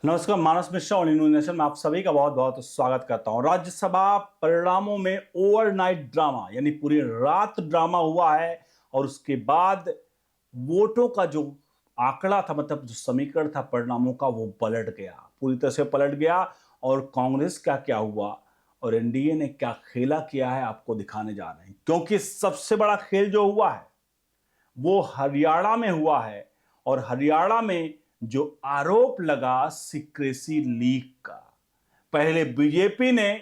नमस्कार, मानस मिश्रा और news nation में आप सभी का बहुत बहुत स्वागत करता हूं। राज्यसभा परिणामों में ओवरनाइट ड्रामा यानी पूरी रात ड्रामा हुआ है और उसके बाद वोटों का जो आंकड़ा था, मतलब जो समीकरण था परिणामों का, वो पलट गया, पूरी तरह से पलट गया। और कांग्रेस का क्या हुआ और एनडीए ने क्या खेला किया है आपको दिखाने जा रहे हैं, क्योंकि सबसे बड़ा खेल जो हुआ है वो हरियाणा में हुआ है। और हरियाणा में जो आरोप लगा सीक्रेसी लीक का, पहले बीजेपी ने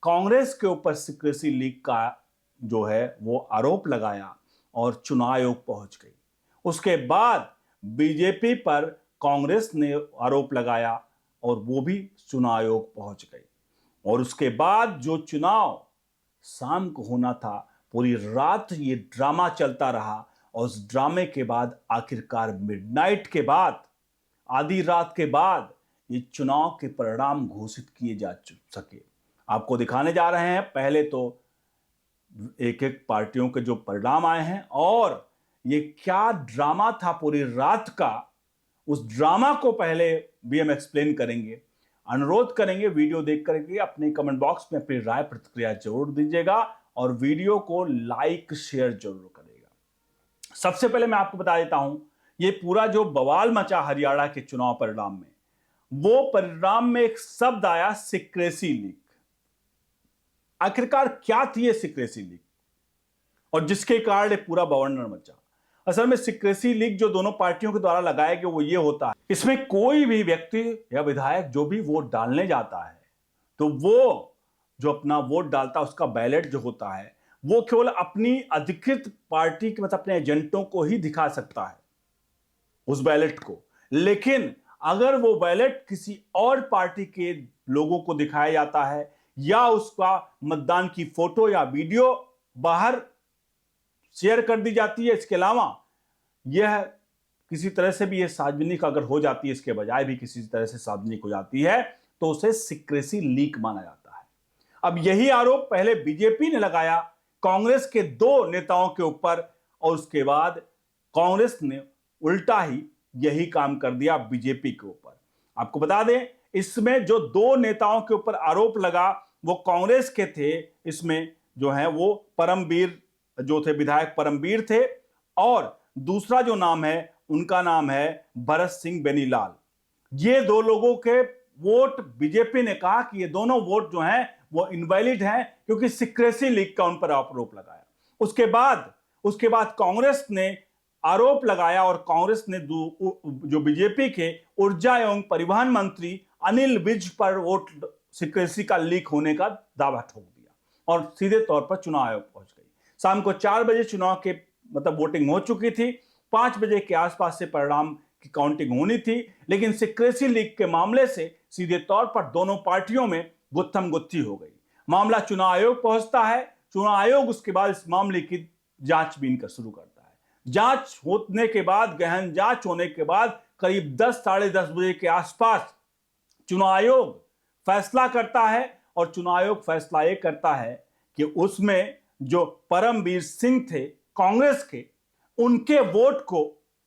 कांग्रेस के ऊपर सीक्रेसी लीक का जो है वो आरोप लगाया और चुनाव आयोग पहुंच गई। उसके बाद बीजेपी पर कांग्रेस ने आरोप लगाया और वो भी चुनाव आयोग पहुंच गई। और उसके बाद जो चुनाव शाम को होना था, पूरी रात ये ड्रामा चलता रहा। और उस ड्रामे के बाद आखिरकार मिडनाइट के बाद, आधी रात के बाद, ये चुनाव के परिणाम घोषित किए जा सके। आपको दिखाने जा रहे हैं पहले तो एक एक पार्टियों के जो परिणाम आए हैं और ये क्या ड्रामा था पूरी रात का। उस ड्रामा को पहले भी हम एक्सप्लेन करेंगे। अनुरोध करेंगे वीडियो देख करके अपने कमेंट बॉक्स में अपनी राय प्रतिक्रिया जरूर दीजिएगा और वीडियो को लाइक शेयर जरूर करिएगा। सबसे पहले मैं आपको बता देता हूं, ये पूरा जो बवाल मचा हरियाणा के चुनाव परिणाम में, वो परिणाम में एक शब्द आया सीक्रेसी लीक। आखिरकार क्या थी ये सीक्रेसी लीक और जिसके कारण पूरा बवंडर मचा। असल में सीक्रेसी लीक जो दोनों पार्टियों के द्वारा लगाया गया वो ये होता है, इसमें कोई भी व्यक्ति या विधायक जो भी वोट डालने जाता है तो वो जो अपना वोट डालता है उसका बैलेट जो होता है वो केवल अपनी अधिकृत पार्टी के, मतलब अपने एजेंटों को ही दिखा सकता है उस बैलेट को। लेकिन अगर वो बैलेट किसी और पार्टी के लोगों को दिखाया जाता है या उसका मतदान की फोटो या वीडियो बाहर शेयर कर दी जाती है, इसके अलावा यह किसी तरह से भी यह सार्वजनिक अगर हो जाती है, इसके बजाय भी किसी तरह से सार्वजनिक हो जाती है, तो उसे सीक्रेसी लीक माना जाता है। अब यही आरोप पहले बीजेपी ने लगाया कांग्रेस के दो नेताओं के ऊपर और उसके बाद कांग्रेस ने उल्टा ही यही काम कर दिया बीजेपी के ऊपर। आपको बता दें, इसमें जो दो नेताओं के ऊपर आरोप लगा वो कांग्रेस के थे। इसमें जो है वो परमवीर जो थे, विधायक परमवीर थे, और दूसरा जो नाम है उनका नाम है भरत सिंह बेनीलाल। ये दो लोगों के वोट बीजेपी ने कहा कि ये दोनों वोट जो हैं वो इनवैलिड हैं क्योंकि सीक्रेसी लीक का उन पर आरोप लगाया। उसके बाद कांग्रेस ने आरोप लगाया और कांग्रेस ने जो बीजेपी के ऊर्जा एवं परिवहन मंत्री अनिल विज पर वोट सीक्रेसी का लीक होने का दावा ठोक दिया और सीधे तौर पर चुनाव आयोग पहुंच गई। शाम को 4 बजे चुनाव के मतलब वोटिंग हो चुकी थी। 5 बजे के आसपास से परिणाम की काउंटिंग होनी थी, लेकिन सीक्रेसी लीक के मामले से सीधे तौर पर दोनों पार्टियों में गुत्थम गुत्थी हो गई। मामला चुनाव आयोग पहुंचता है। चुनाव आयोग उसके बाद इस मामले की जांच बीन कर शुरू करता है। जांच होने के बाद, गहन जांच होने के बाद करीब 10 साढ़े 10 बजे के आसपास चुनाव आयोग फैसला करता है। और चुनाव आयोग फैसला यह करता है कि उसमें जो परमवीर सिंह थे कांग्रेस के, उनके वोट को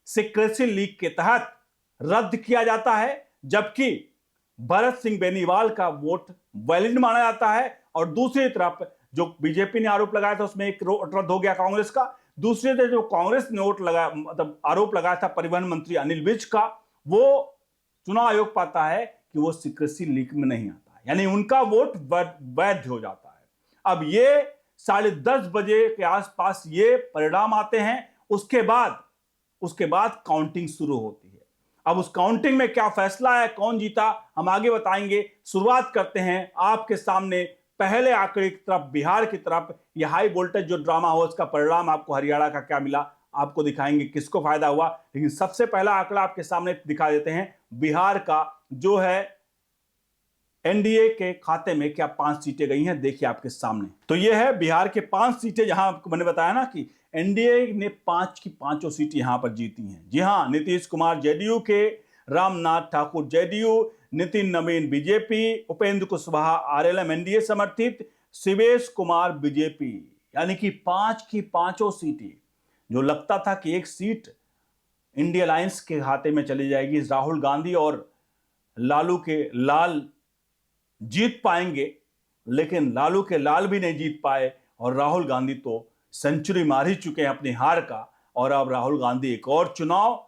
सीक्रेसी लीक के तहत रद्द किया जाता है, जबकि भरत सिंह बेनीवाल का वोट वैलिड माना जाता है। और दूसरी तरफ जो बीजेपी ने आरोप लगाया था उसमें एक वोट रद्द हो गया कांग्रेस का। दूसरी तरफ जो कांग्रेस ने वोट लगाया, मतलब आरोप लगाया था परिवहन मंत्री अनिल विज का, वो चुनाव आयोग पाता है कि वो सीक्रेसी लीक में नहीं आता है, यानी उनका वोट वैध हो जाता है। अब ये 10:30 बजे के आसपास ये परिणाम आते हैं। उसके बाद काउंटिंग शुरू होती है। अब उस काउंटिंग में क्या फैसला है, कौन जीता, हम आगे बताएंगे। शुरुआत करते हैं आपके सामने पहले आंकड़े की तरफ, बिहार की तरफ। यह हाई वोल्टेज जो ड्रामा हो उसका परिणाम आपको हरियाणा का क्या मिला आपको दिखाएंगे, किसको फायदा हुआ। लेकिन सबसे पहला आंकड़ा आपके सामने दिखा देते हैं बिहार का, जो है एनडीए के खाते में क्या 5 सीटें गई हैं, देखिए आपके सामने। तो ये है बिहार के 5 सीटें, जहां आपको मैंने बताया ना कि एनडीए ने 5 की 5 सीटें यहां पर जीती हैं। जी हां, नीतीश कुमार जेडीयू के, रामनाथ ठाकुर जेडीयू, नितिन नवीन BJP, Upendra Kushwaha RLM NDA समर्थित, शिवेश कुमार बीजेपी, यानी कि 5 की 5 सीटें। जो लगता था कि एक सीट इंडिया अलायंस के खाते में चली जाएगी, राहुल गांधी और लालू के लाल जीत पाएंगे, लेकिन लालू के लाल भी नहीं जीत पाए और राहुल गांधी तो सेंचुरी मार ही चुके हैं अपनी हार का। और अब राहुल गांधी एक और चुनाव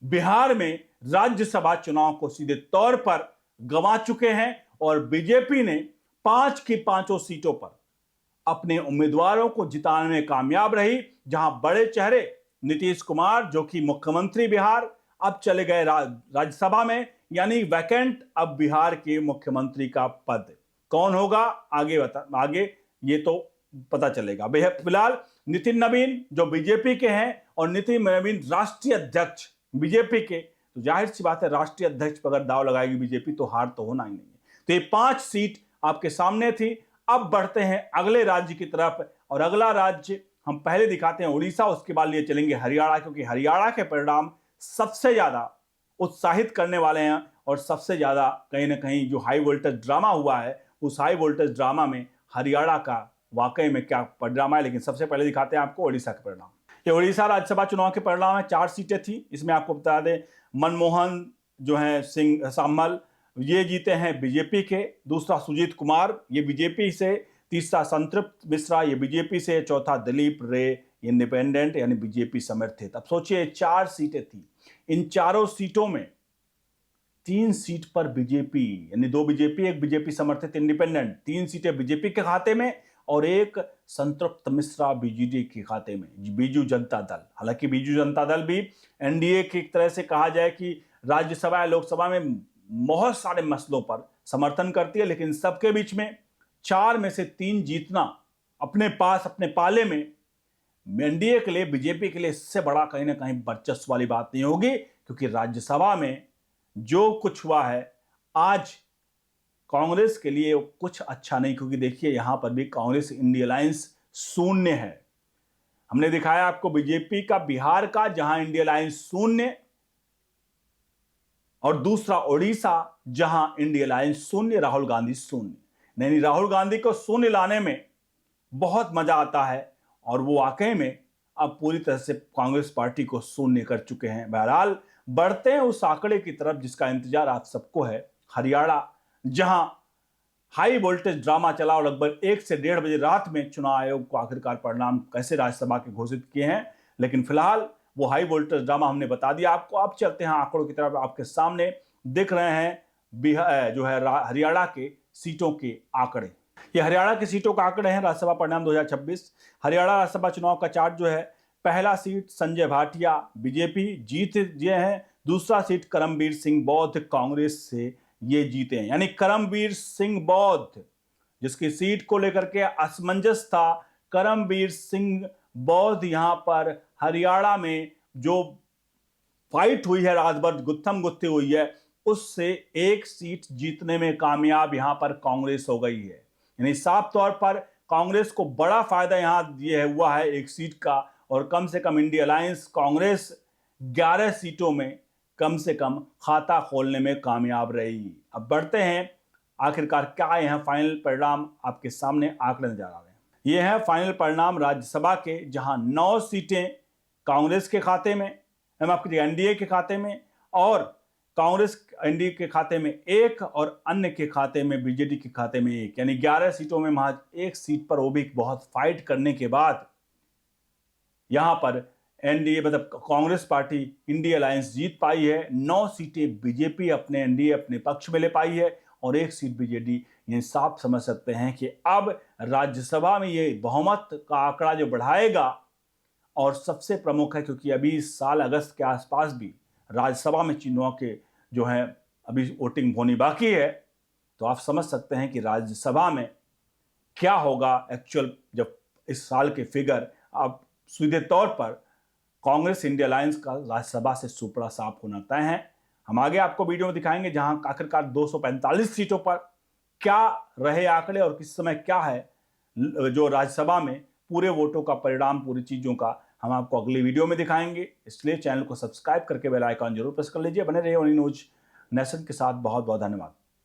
बिहार में राज्यसभा चुनाव को सीधे तौर पर गंवा चुके हैं और बीजेपी ने 5 की 5 सीटों पर अपने उम्मीदवारों को जिताने में कामयाब रही, जहां बड़े चेहरे नीतीश कुमार जो कि मुख्यमंत्री बिहार अब चले गए राज्यसभा में, यानी वैकेंट अब बिहार के मुख्यमंत्री का पद कौन होगा आगे ये तो पता चलेगा। फिलहाल नितिन नवीन जो बीजेपी के हैं और नितिन नवीन राष्ट्रीय अध्यक्ष बीजेपी के, तो जाहिर सी बात है राष्ट्रीय अध्यक्ष पर अगर दाव लगाएगी बीजेपी तो हार तो होना ही नहीं है। तो ये 5 सीट आपके सामने थी। अब बढ़ते हैं अगले राज्य की तरफ और अगला राज्य हम पहले दिखाते हैं उड़ीसा, उसके बाद लिए चलेंगे हरियाणा, क्योंकि हरियाणा के परिणाम सबसे ज्यादा उत्साहित करने वाले हैं और सबसे ज्यादा कहीं ना कहीं जो हाई वोल्टेज ड्रामा हुआ है उस हाई वोल्टेज ड्रामा में हरियाणा का वाकई में क्या परिणाम है। लेकिन सबसे पहले दिखाते हैं आपको उड़ीसा के परिणाम। ये उड़ीसा राज्यसभा चुनाव के परिणाम है। 4 सीटें थी, इसमें आपको बता दें मनमोहन जो है सिंह सामल ये जीते हैं बीजेपी के, दूसरा सुजीत कुमार ये बीजेपी से, तीसरा संतृप्त मिश्रा ये बीजेपी से, चौथा दिलीप रे इंडिपेंडेंट यानी बीजेपी समर्थित। अब सोचिए 4 सीटें थी, इन चारों सीटों में 3 सीट पर बीजेपी यानी 2 बीजेपी 1 बीजेपी समर्थित इंडिपेंडेंट, 3 सीटें बीजेपी के खाते में और 1 संतृप्त मिश्रा बीजेडी के खाते में, बीजू जनता दल। हालांकि बीजू जनता दल भी एनडीए की तरह से कहा जाए कि राज्यसभा या लोकसभा में बहुत सारे मसलों पर समर्थन करती है, लेकिन सबके बीच में 4 में से 3 जीतना अपने पास अपने पाले में एनडीए के लिए बीजेपी के लिए इससे बड़ा कहीं ना कहीं वर्चस्व वाली बात नहीं होगी, क्योंकि राज्यसभा में जो कुछ हुआ है आज कांग्रेस के लिए कुछ अच्छा नहीं, क्योंकि देखिए यहां पर भी कांग्रेस इंडिया अलायंस शून्य है। हमने दिखाया आपको बीजेपी का बिहार का जहां इंडिया अलायंस शून्य और दूसरा उड़ीसा जहां इंडिया अलायंस शून्य, राहुल गांधी शून्य। नहीं, राहुल गांधी को शून्य लाने में बहुत मजा आता है और वो वाकई में अब पूरी तरह से कांग्रेस पार्टी को शून्य कर चुके हैं। बहरहाल बढ़ते हैं उस आंकड़े की तरफ जिसका इंतजार आप सबको है, हरियाणा, जहां हाई वोल्टेज ड्रामा चला और लगभग 1 से 1:30 बजे रात में चुनाव आयोग को आखिरकार परिणाम कैसे राज्यसभा के घोषित किए हैं। लेकिन फिलहाल वो हाई वोल्टेज ड्रामा हमने बता दिया आपको। अब चलते हैं आंकड़ों की तरफ। आपके सामने दिख रहे हैं जो है हरियाणा के सीटों के आंकड़े। ये हरियाणा की सीटों का आंकड़े हैं राज्यसभा परिणाम 2026। हरियाणा राज्यसभा चुनाव का चार्ट जो है, पहला सीट संजय भाटिया बीजेपी जीत गए हैं, दूसरा सीट करमबीर सिंह बौद्ध कांग्रेस से ये जीते हैं। यानी करमबीर सिंह बौद्ध जिसकी सीट को लेकर के असमंजस था, करमबीर सिंह बौद्ध यहां पर हरियाणा में जो फाइट हुई है, रात भर गुत्थम गुत्थी हुई है, उससे 1 सीट जीतने में कामयाब यहां पर कांग्रेस हो गई है। यानी साफ तौर पर कांग्रेस को बड़ा फायदा यहां ये हुआ है 1 सीट का, और कम से कम इंडिया अलायंस कांग्रेस 11 सीटों में कम से कम खाता खोलने में कामयाब रही। अब बढ़ते हैं आखिरकार क्या यह फाइनल परिणाम आपके सामने आंकड़े नजर आ रहे हैं। यह है फाइनल परिणाम राज्यसभा के, जहां 9 सीटें कांग्रेस के खाते में, आपके एनडीए के खाते में, और कांग्रेस एनडीए के खाते में 1 और अन्य के खाते में बीजेडी के खाते में 1, यानी 11 सीटों में महज 1 सीट पर, वो भी बहुत फाइट करने के बाद यहां पर एनडीए मतलब कांग्रेस पार्टी इंडिया अलायंस जीत पाई है। 9 सीटें बीजेपी अपने एनडीए अपने पक्ष में ले पाई है और 1 सीट बीजेडी। ये साफ समझ सकते हैं कि अब राज्यसभा में ये बहुमत का आंकड़ा जो बढ़ाएगा, और सबसे प्रमुख है क्योंकि अभी इस साल अगस्त के आसपास भी राज्यसभा में चुनाव के जो है अभी वोटिंग होनी बाकी है, तो आप समझ सकते हैं कि राज्यसभा में क्या होगा एक्चुअल, जब इस साल के फिगर अब सीधे तौर पर कांग्रेस इंडिया अलायंस का राज्यसभा से सुपड़ा साफ होना तय है। हम आगे आपको वीडियो में दिखाएंगे जहां आखिरकार 245 सीटों पर क्या रहे आंकड़े और किस समय क्या है जो राज्यसभा में पूरे वोटों का परिणाम, पूरी चीजों का हम आपको अगली वीडियो में दिखाएंगे। इसलिए चैनल को सब्सक्राइब करके बेल आइकन जरूर प्रेस कर लीजिए। बने रहिए ओनली न्यूज नेशन के साथ। बहुत बहुत धन्यवाद।